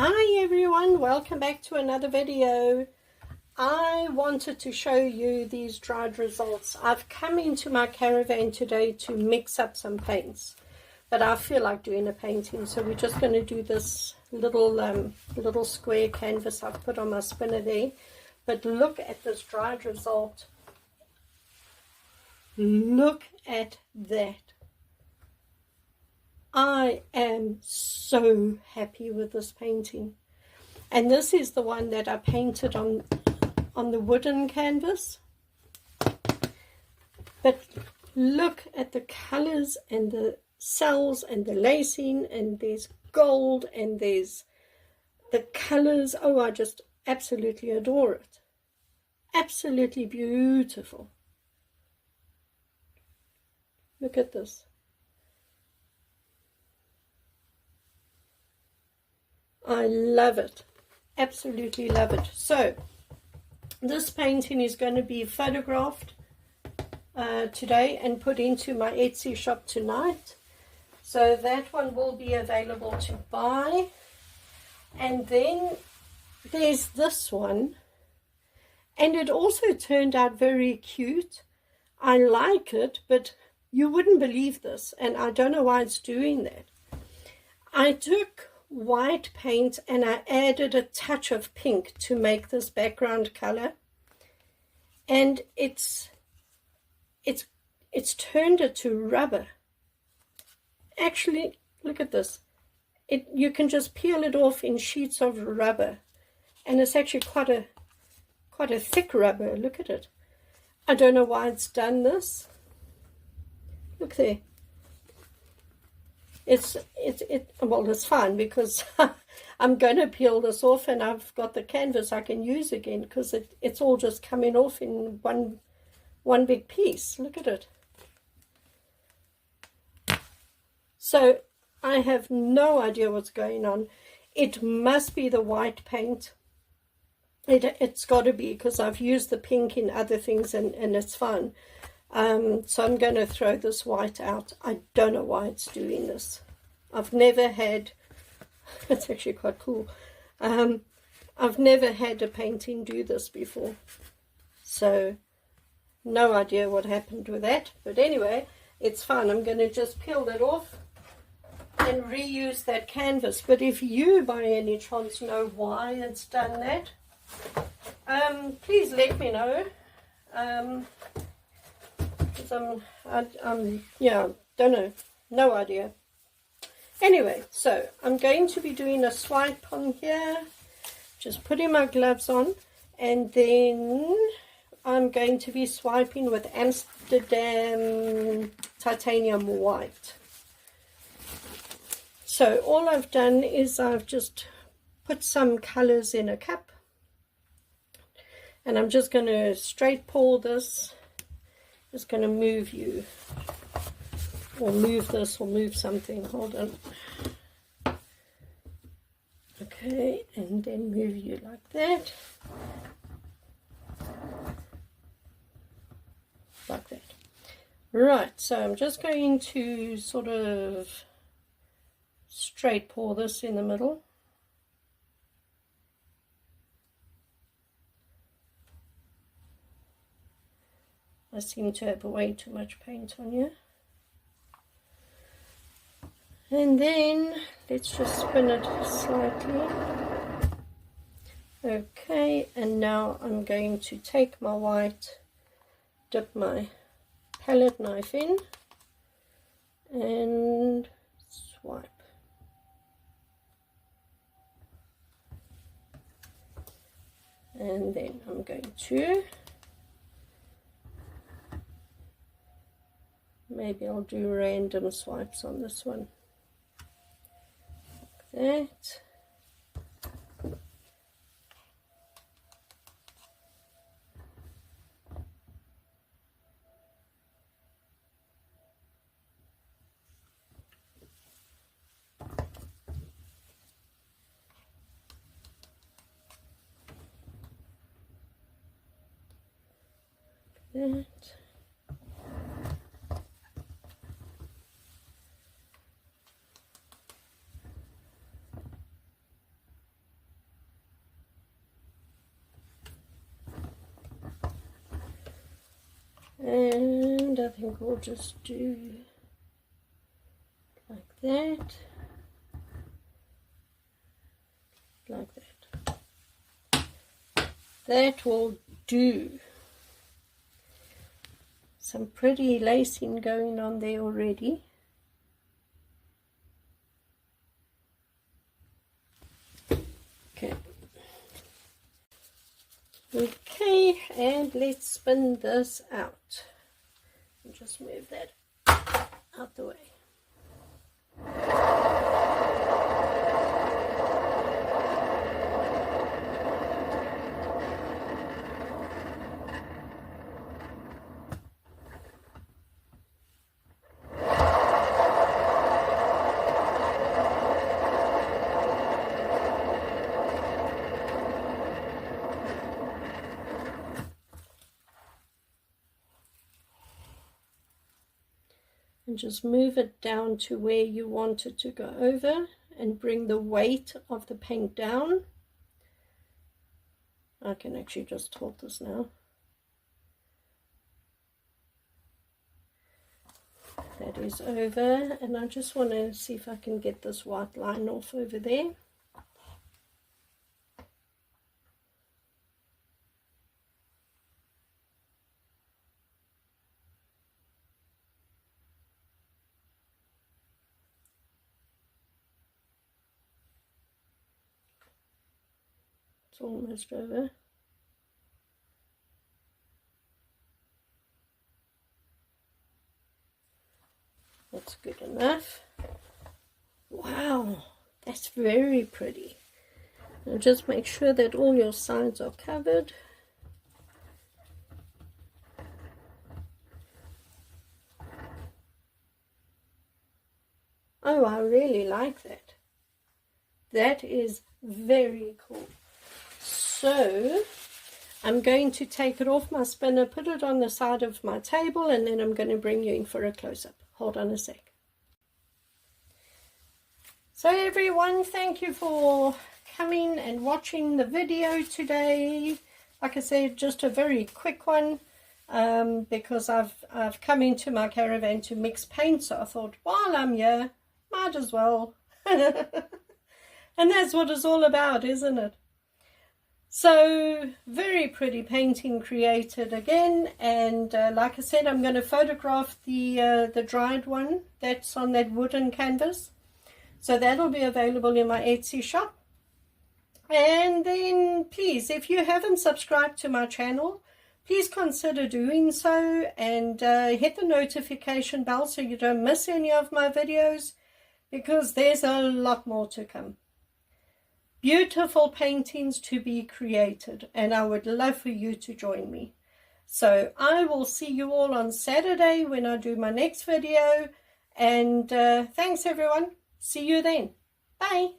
Hi everyone, welcome back to another video. I wanted to show you these dried results. I've come into my caravan today to mix up some paints, but I feel like doing a painting, so we're just going to do this little square canvas I've put on my spinner there. But look at this dried result. Look at that. I am so happy with this painting, and this is the one that I painted on the wooden canvas. But look at the colors and the cells and the lacing, and there's gold and there's the colors. Oh, I just absolutely adore it. Absolutely beautiful. Look at this. I love it, absolutely love it. So this painting is going to be photographed today and put into my Etsy shop tonight, so that one will be available to buy. And then there's this one, and it also turned out very cute. I like it, but you wouldn't believe this, and I don't know why it's doing that. I took white paint and I added a touch of pink to make this background color, and it's turned it to rubber. Actually, look at this. You can just peel it off in sheets of rubber, and it's actually quite a thick rubber. Look at it. I don't know why it's done this. Look there. Well, it's fine, because I'm going to peel this off, and I've got the canvas I can use again, because it's all just coming off in one big piece. Look at it. So I have no idea what's going on. It must be the white paint. It's got to be, because I've used the pink in other things, and it's fine. So I'm going to throw this white out. I don't know why it's doing this. I've never had, it's actually quite cool. I've never had a painting do this before. So no idea what happened with that. But anyway, it's fine. I'm going to just peel that off and reuse that canvas. But if you by any chance know why it's done that, please let me know. Yeah, don't know, no idea. Anyway, so I'm going to be doing a swipe on here, just putting my gloves on, and then I'm going to be swiping with Amsterdam titanium white. So all I've done is I've just put some colors in a cup, and I'm just going to straight pour this. Just going to move you, or move this, or move something. Hold on. Okay, and then move you like that. Like that. Right, so I'm just going to sort of straight pour this in the middle. I seem to have way too much paint on here. And then let's just spin it slightly. Okay, and now I'm going to take my white, dip my palette knife in, and swipe. And then I'm going to, maybe I'll do random swipes on this one. Like that. Like that. And I think we'll just do like that, like that. That will do. Some pretty lacing going on there already. Okay. Okay, and let's spin this out. And just move that out the way. And just move it down to where you want it to go over and bring the weight of the paint down. I can actually just hold this now. That is over, and I just want to see if I can get this white line off over there. It's almost over. That's good enough. Wow, that's very pretty. Now just make sure that all your sides are covered. Oh, I really like that. That is very cool. So I'm going to take it off my spinner, put it on the side of my table, and then I'm going to bring you in for a close-up. Hold on a sec. So everyone, thank you for coming and watching the video today. Like I said, just a very quick one, because I've come into my caravan to mix paint, so I thought while I'm here, might as well. And that's what it's all about, isn't it? So very pretty painting created again, and like I said, I'm going to photograph the dried one that's on that wooden canvas, so that'll be available in my Etsy shop. And then please, if you haven't subscribed to my channel, please consider doing so, and hit the notification bell so you don't miss any of my videos, because there's a lot more to come. Beautiful paintings to be created, and I would love for you to join me. So I will see you all on Saturday when I do my next video, and thanks everyone. See you then. Bye.